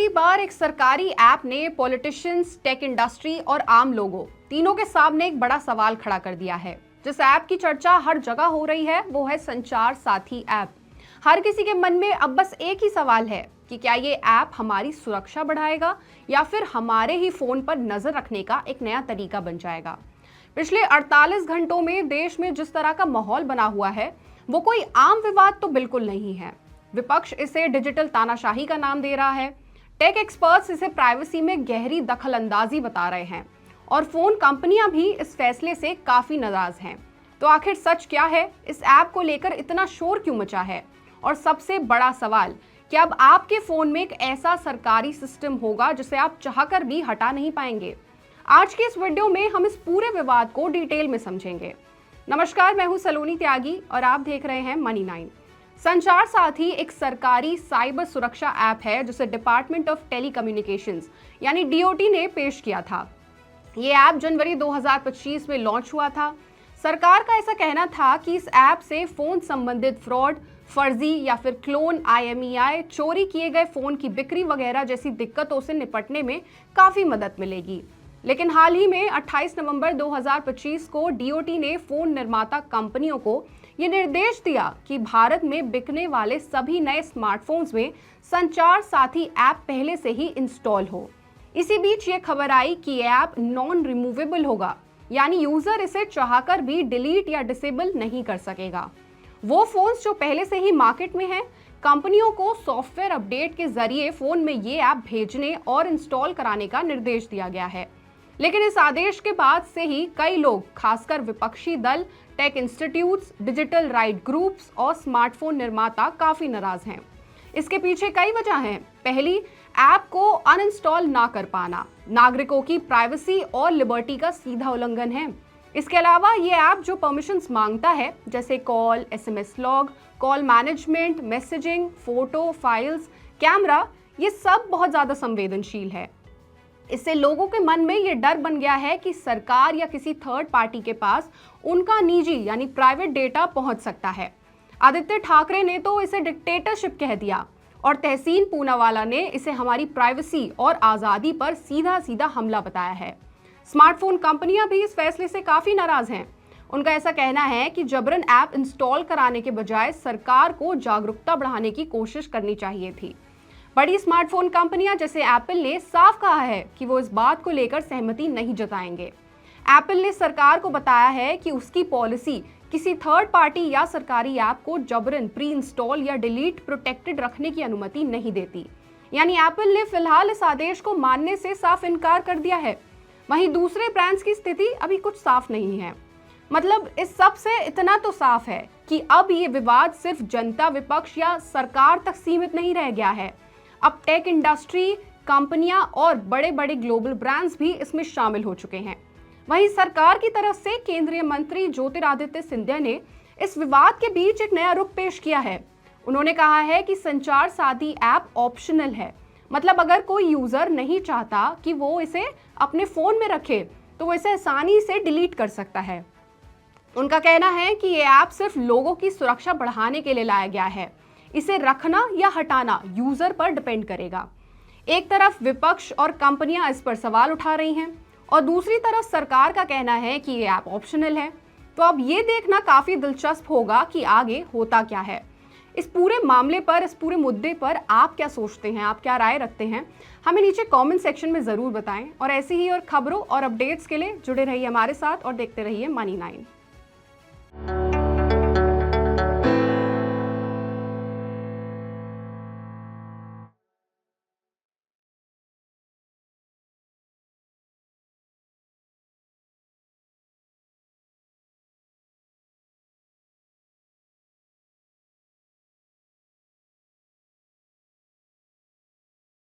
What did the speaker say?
बार एक सरकारी ऐप ने पॉलिटिशियंस, टेक इंडस्ट्री और आम लोगों तीनों के सामने एक बड़ा सवाल खड़ा कर दिया है। जिस ऐप की चर्चा हर जगह हो रही है वो है संचार साथी ऐप। हर किसी के मन में अब बस एक ही सवाल है कि क्या ये ऐप हमारी सुरक्षा बढ़ाएगा या फिर हमारे ही फोन पर नजर रखने का एक नया तरीका बन जाएगा। पिछले 48 घंटों में देश में जिस तरह का माहौल बना हुआ है वो कोई आम विवाद तो बिल्कुल नहीं है। विपक्ष इसे डिजिटल तानाशाही का नाम दे रहा है, टेक एक्सपर्ट्स इसे प्राइवेसी में गहरी दखलंदाजी बता रहे हैं और फोन कंपनियां भी इस फैसले से काफी नाराज हैं। तो आखिर सच क्या है? इस ऐप को लेकर इतना शोर क्यों मचा है? और सबसे बड़ा सवाल, क्या अब आपके फोन में एक ऐसा सरकारी सिस्टम होगा जिसे आप चाहकर भी हटा नहीं पाएंगे? आज के इस वीडियो में हम इस पूरे विवाद को डिटेल में समझेंगे। नमस्कार, मैं हूं सलोनी त्यागी और आप देख रहे हैं मनी 9। संचार साथी एक सरकारी साइबर सुरक्षा ऐप है जिसे डिपार्टमेंट ऑफ टेलीकम्युनिकेशंस यानी डीओटी ने पेश किया था। ये ऐप जनवरी 2025 में लॉन्च हुआ था। सरकार का ऐसा कहना था कि इस ऐप से फोन संबंधित फ्रॉड, फर्जी या फिर क्लोन, IMEI, चोरी किए गए फोन की बिक्री वगैरह जैसी दिक्कतों से निपटने में काफी मदद मिलेगी। लेकिन हाल ही में 28 नवंबर 2025 को डीओटी ने फोन निर्माता कंपनियों को ये निर्देश दिया कि भारत में बिकने वाले सभी नए स्मार्टफोन्स में संचार साथी ऐप पहले से ही इंस्टॉल हो। इसी बीच ये खबर आई कि ये ऐप नॉन रिमूवेबल होगा, यानी यूजर इसे चाहकर भी डिलीट या डिसेबल नहीं कर सकेगा। वो फोन्स जो पहले से ही मार्केट में हैं, कंपनियों को सॉफ्टवेयर अपडेट के जरिए फोन में ये ऐप भेजने और इंस्टॉल कराने का निर्देश दिया गया है। लेकिन इस आदेश के बाद से ही कई लोग, खासकर विपक्षी दल, tech institutes, digital right groups और स्मार्टफोन निर्माता काफी नाराज हैं। इसके पीछे कई वजह हैं। पहली, ऐप को अनइंस्टॉल ना कर पाना नागरिकों की प्राइवेसी और लिबर्टी का सीधा उल्लंघन है। इसके अलावा ये ऐप जो परमिशंस मांगता है, जैसे call, SMS log, call management, messaging, photo, files, camera, ये सब बहुत ज्यादा संवेदनशील है। इससे लोगों के मन में ये डर बन गया है कि सरकार या किसी थर्ड पार्टी के पास उनका निजी यानी प्राइवेट डेटा पहुंच सकता है। आदित्य ठाकरे ने तो इसे डिक्टेटरशिप कह दिया और तहसीन पूनावाला ने इसे हमारी प्राइवेसी और आज़ादी पर सीधा सीधा हमला बताया है। स्मार्टफोन कंपनियां भी इस फैसले से काफ़ी नाराज हैं। उनका ऐसा कहना है कि जबरन ऐप इंस्टॉल कराने के बजाय सरकार को जागरूकता बढ़ाने की कोशिश करनी चाहिए थी। बड़ी स्मार्टफोन कंपनियां जैसे एप्पल ने साफ कहा है कि वो इस बात को लेकर सहमति नहीं जताएंगे। एप्पल ने सरकार को बताया है कि उसकी पॉलिसी किसी थर्ड पार्टी या सरकारी ऐप को जबरन प्री इंस्टॉल या डिलीट प्रोटेक्टेड रखने की अनुमति नहीं देती। यानी एप्पल ने फिलहाल इस आदेश को मानने से साफ इनकार कर दिया है। वहीं दूसरे ब्रांड्स की स्थिति अभी कुछ साफ नहीं है। मतलब इस सब से इतना तो साफ है कि अब ये विवाद सिर्फ जनता, विपक्ष या सरकार तक सीमित नहीं रह गया है। अब टेक इंडस्ट्री, कंपनियां और बड़े बड़े ग्लोबल ब्रांड्स भी इसमें शामिल हो चुके हैं। वहीं सरकार की तरफ से केंद्रीय मंत्री ज्योतिरादित्य सिंधिया ने इस विवाद के बीच एक नया रुख पेश किया है। उन्होंने कहा है कि संचार साथी ऐप ऑप्शनल है। मतलब अगर कोई यूजर नहीं चाहता कि वो इसे अपने फोन में रखे तो वो इसे आसानी से डिलीट कर सकता है। उनका कहना है कि ये ऐप सिर्फ लोगों की सुरक्षा बढ़ाने के लिए लाया गया है। इसे रखना या हटाना यूजर पर डिपेंड करेगा। एक तरफ विपक्ष और कंपनियां इस पर सवाल उठा रही हैं और दूसरी तरफ सरकार का कहना है कि ये ऐप ऑप्शनल है। तो अब ये देखना काफी दिलचस्प होगा कि आगे होता क्या है। इस पूरे मामले पर, इस पूरे मुद्दे पर आप क्या सोचते हैं, आप क्या राय रखते हैं? हमें नीचे कमेंट सेक्शन में जरूर बताएं और ऐसी ही और खबरों और अपडेट्स के लिए जुड़े रहिए हमारे साथ और देखते रहिए मनी 9।